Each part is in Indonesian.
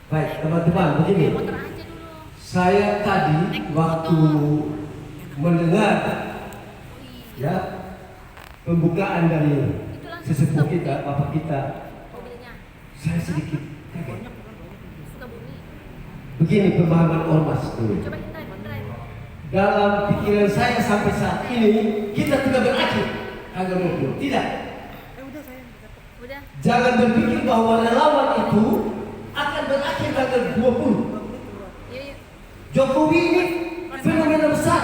Baik teman-teman, begini. Saya tadi waktu mendengar ya pembukaan dari sesepuh kita, bapak kita, saya sedikit kaget. Begini pemahaman ormas dulu. Dalam pikiran saya sampai saat ini kita tidak berakhir tanggal 20. Tidak. Jangan berpikir bahwa relawan itu akan berakhir tanggal 20. Jokowi ini fenomena besar.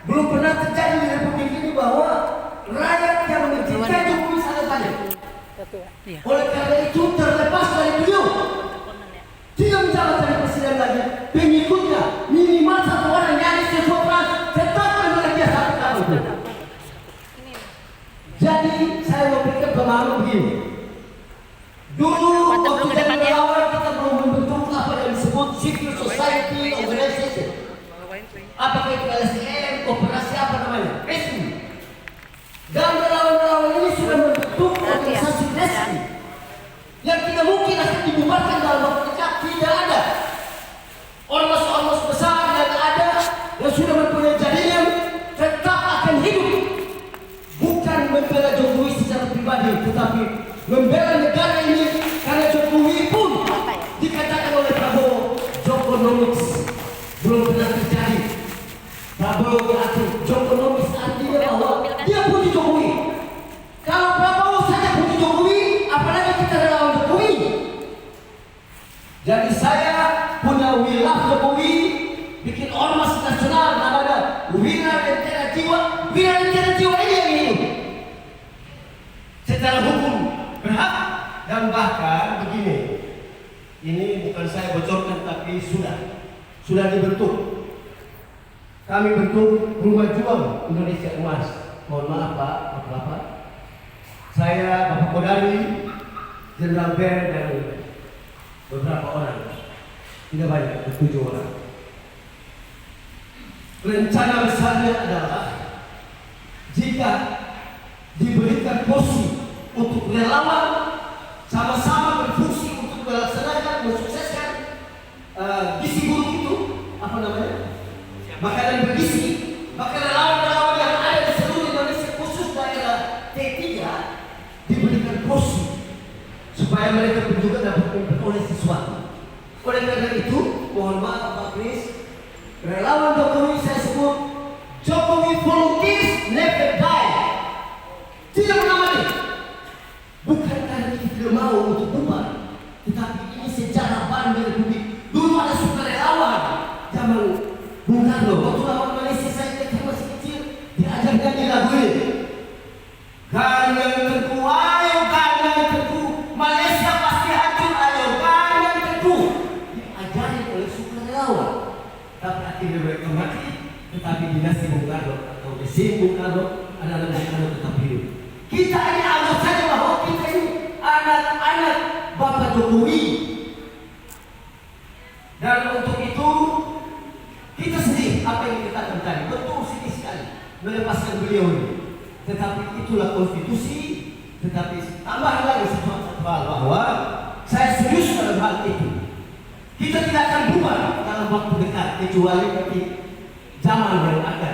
Belum pernah terjadi di Republik ini bahwa rakyat yang mencintai Jokowi sangat banyak. Oleh karena itu terlepas dari beliau tidak menjabat jadi presiden lagi, pengikutnya minimal satu orang yang seseorang tetap menolak dia sampai tahun itu. Jadi saya mau berikan pemahaman begini. Dulu waktu jadi relawan kita belum membentuk apa yang disebut civil society organization. Apakah itu LSM, kooperasi apa namanya? Resmi. Dan relawan-relawan ini sudah membentuk organisasi resmi yang tidak mungkin akan dibubarkan dalam waktu dekat. Tidak ada ormas-ormas besar yang ada yang sudah mempunyai jaringan tetap akan hidup, bukan membela Jokowi secara pribadi, tetapi membela negara ini. Karena Jokowi pun dikatakan oleh Prabowo Jokonomics belum pernah terjadi. Prabowo berarti Jokonomics artinya bahwa dia puji Jokowi. Kalau Prabowo saja puji Jokowi, apalagi kita relawan Jokowi. Jadi saya punya wilayah Jokowi, bikin ormas nasional namanya Wira Lentera Jiwa. Wira Lentera Jiwa ini yang hidup secara hukum berhak. Dan bahkan begini, ini bukan saya bocorkan tapi sudah dibentuk. Kami bentuk Rumah Juang Indonesia Emas. Mohon maaf Bapak, saya Bapak Kodari, Jenderal Ber dan beberapa orang, tidak banyak, 7 orang. Rencana besarnya adalah jika diberikan posisi untuk relawan sama-sama berfungsi untuk melaksanakan, mensukseskan gizi buruk itu, apa namanya? Makanan bergizi. Maka relawan-relawan yang ada di seluruh Indonesia, khusus daerah T3, diberikan posisi supaya mereka juga dapat memperoleh sesuatu. Oleh karena itu, mohon maaf Pak Kris, relawan Jokowi saya sebut Jokowi volunteers never die. Tidak pernah mati. Bukan karena kita tidak mau untuk bubar, tetapi ini sejarah baru dari Republik. Dulu ada sukarelawan zaman Bung Karno, waktu lawan Malaysia saya ketika masih kecil diajarkan di lagu ini. Kalian teguh, ayo kalian teguh, Malaysia pasti hancur, ayo kalian teguh. Diajari oleh sukarelawan. Tapi akhirnya mereka mati, tetapi dinasti Bung Karno atau mesin Bung Karno adalah Bung Karno tetap hidup. Kita ini anggap saja bahwa kita ini anak-anak Bapak Jokowi. Dan untuk itu kita sedih apa yang kita terjadi. Betul sedih sekali melepaskan beliau ini. Tetapi itulah konstitusi. Tetapi tambah lagi satu hal bahwa saya serius dalam hal itu. Kita tidak akan bubar dalam waktu dekat kecuali nanti zaman yang akan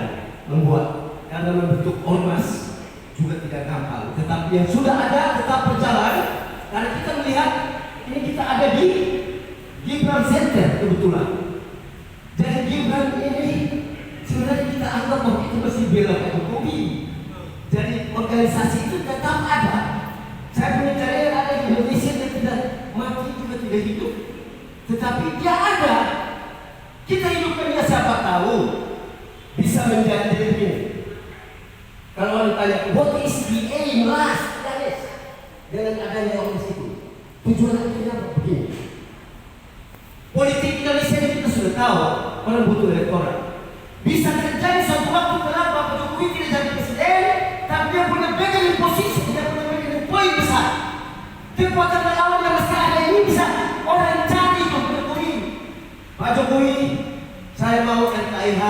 membuat, karena membentuk ormas juga tidak gampang. Tetapi yang sudah ada tetap berjalan. Karena kita melihat ini kita ada di Gibran Center kebetulan. Jadi Gibran ini sebenarnya kita anggap bahwa kita masih bela Pak Jokowi. Jadi organisasi itu tetap ada. Saya punya jaringan ada di Indonesia yang tidak mati juga tidak hidup. Tetapi dia ada. Kita hidupkan dia, siapa tahu bisa menjadi begini. Kalau orang tanya, what is the aim last? Dengan adanya ormas itu, tujuan akhirnya apa? Begini. Politik Indonesia ini kita sudah tahu, orang butuh elektoral. Bisa terjadi suatu waktu kenapa Pak Jokowi tidak jadi presiden, tapi dia punya bargaining posisi, dia punya bargaining poin besar. Kekuatan relawan yang masih ada ini bisa orang cari Pak Jokowi. Pak Jokowi, saya mau LKIH,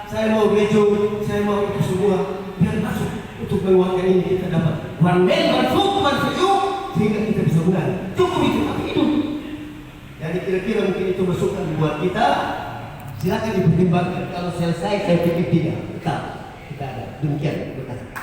saya mau Bejo, saya mau itu semua. Biar masuk untuk menguatkan ini kita dapat one man, one vote, one for you, sehingga kita bisa menang. Jokowi tetap hidup. Ya, Jadi kira-kira mungkin itu masukan buat kita. Silakan dipertimbangkan. Kalau selesai saya pikir tidak. Tetap kita ada. Demikian. Terima kasih.